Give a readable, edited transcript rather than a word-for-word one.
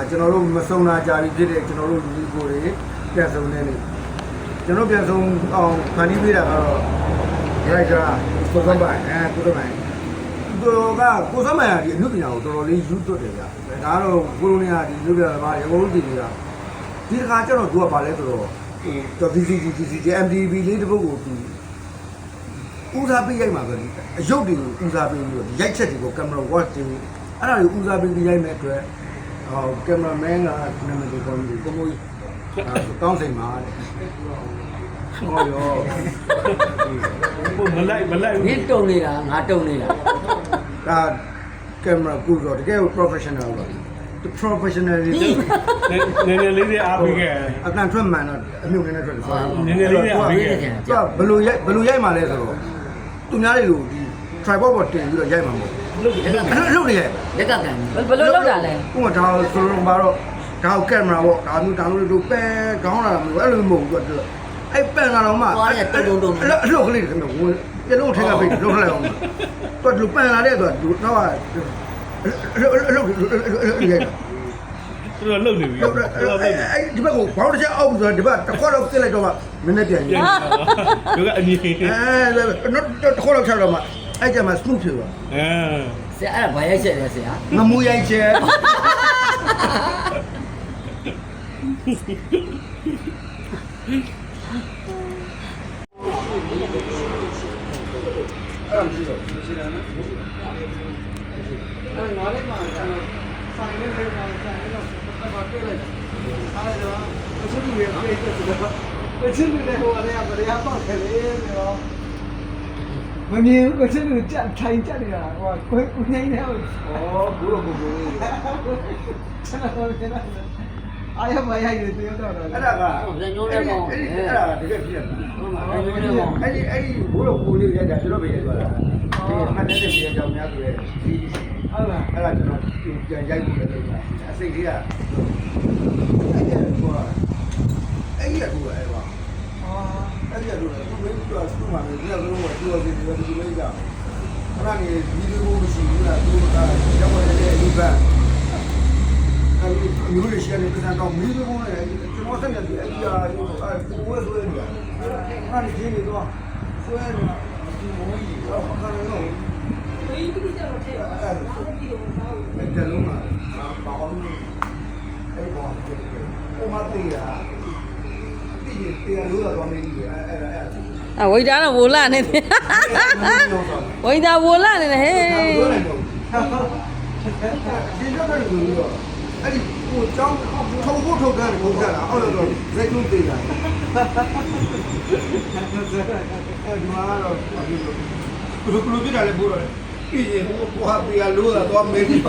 ကျွန်တော်တို့မစုံနာကြပြီးဖြစ်တဲ့ကျွန်တော်တို့လူကြီးကိုတွေပြန်စုံနေနေကျွန်တော်ပြန်စုံအောင်ဖန်တီးပေးတာကတော့ရိုက်တာကိုစမ်းပိုင်ကိုစမ်းပိုင်သူတို့ကကိုစမ်းပိုင်ကဒီအမှုပညာကိုတော်တော်လေးယူသွတ်တယ်ဗျဒါကတော့ကိုလိုနေရဒီလူပြတာပါရေကုန်လို့တည်နေတာဒီတစ်ခါကျတော့သူကပါလဲဆိုတော့VCD MTV လေးတစ်ပုဒ်ကိုသူဦးစားပေးရိုက်မှာပဲအရုပ်တွေကိုဦးစားပေးပြီးတော့ရိုက်ချက်တွေကိုကင်မရာဝတ်တွေအဲ့ဒါကိုဦးစားပေးပြီးရိုက်မဲ့အတွက်ကင်မရာမန်ကနာမည်ကိုကောင်းပြီးကိုမိုးတောင်းစိန်မှာတဲ့ဟောရောမလိုက်နင်းတုံနေတာငါတုံနေတာဒါကင်မရာကိုတော့တကယ် professional ပါThe professional နည်းလေးတွေအားပေးခဲ့အကန်ထွက်မှန်တော့အမြုပ်နေထွက်တယ်ဆိုနည်းလေးတွေအားပေးခဲ့သူကဘယ်လိုရိုက်မှာလဲဆိုတော့သူများတွေလိုဒီ tripod ပေါ်တင်ပြီးတော့ရိုက်မှာမဟုတ်လုပ်နေရလက်ကကန်ဘယ်လိုလုပ်တာလဲဥပမာဒါဆိုတော့ဘာတော့ဒါကင်မရာပေါ့ဒါမျိုးတို့ပဲခေါင်းလာတာမျိုးအဲ့လိုမဟုတ်ဘူးသူကအဲ့ပန်လာတော့မှသွားတယ်တုံအလှုပ်ကလေးတွေခင်ဗျဝင်ပြလုံးထက်ကပိတ်လှုပ်လိုက်အောင်သူကလူပန်လာတဲ့သူကနောက်ကလှုပ်ရိုက်တာသူကလှုပ်နေပြီအဲ့ဒီဘက်ကိုဘောင်းတစ်ချက်အောက်ပြီးဆိုတော့ဒီဘက်တစ်ခွက်တော့စစ်လိုက်တော့မှမင်းနဲ့ပြန်ရင်သူကအမြင်တော့တစ်ခွက်တော့ချတော့မှအဲ့ကျမှ smooth ဖြစ်သွားဆရာအဲ့ဒါဘာရိုက်ချက်လဲဆရာငမူရိုက်ချက်အဲ့ဒါကြည့်တော့ရှိတယ်နော်အဲ့ငါလည်းမှဆိုင်လေးလေးမှာဆိုင်လေးတော့ပတ်တွေ့လိုက်အဲ့ဒါအချင်းကြီးရဲ့ပြေးတယ်ဆိုတော့အချင်းကြီးလည်းဟိုအရေကဘယ်ရပေါ့ခဲလေနော်မမြင်ဘူးအချင်းကြီးကြက်ထိုင်ကြက်နေတာဟိုကိုနေနေဟုတ်ဩဘူးလို့ဘူးလေးကျွန်တော်လည်းအားရမရိုက်တယ်ပြောတော့အဲ့ဒါကညိုးနေပေါ့အဲ့ဒါကတကယ်ပြည့်တယ်ဟုတ်ပါဘူးညိုးနေပေါ့အဲ့ဒီဘူးလို့ဘူးလေးရိုက်တာကျွန်တော်ပဲရိုက်သွားတာဒီမှတ်တဲ့ပြေကြောင်များဆိုရဲဟုတ်လားအဲ့ဒါကျွန်တော်ပြန်ရိုက်ဖို့လည်းလုပ်တာအစိတ်ကြီးကအဲ့ဒီကွာအဲ့ဒီကွာအဲ့ပါအဲ့ဒီကွာသူမင်းတို့ကသူ့မှာလည်းဒီလိုလိုသူ့အစီအစဉ်ဒီလိုလေးကအဲ့ဒါကြီးဗီဒီယိုမရှိဘူးလားသူကကျောင်းဝင်တဲ့ဒီဘက်အဲ့ဒီမျိုးလေးရှိနေတဲ့ကတော့မီးလုံးနဲ့ကျွန်တော်ဆက်နေပြီအဲ့ဒီအားကိုဝဲဆွဲနေတာအဲ့ဒီကြီးနေတော့ဆွဲနေတာဒီမိုးကြီးတော့ခါနေတော့အဲ့ဒီကြတော့တဲ့အဲ့ဒါလုံးမှာဘာအောင်အဲ့ဘောဟိုမှာတေးရတေးလို့တော့မင်းကြီးအဲ့ဝိဒါတော့ဝလာနေတယ်ဝိဒါဝလာနေတယ်ဟေးဒီတော့လည်းဘူးတော့အဲ့ဒီကိုကျောင်းထုံဖို့ထုတ်တယ်ဘုရားလားအော်တော့ဇိတ်လုံးသေးတာအဲ့ဒီမှာတော့ဘယ်လိုပြတာလဲဘိုးတော့ပြည်ရင်ဟိုဟာပြရလို့တော့မေးတယ်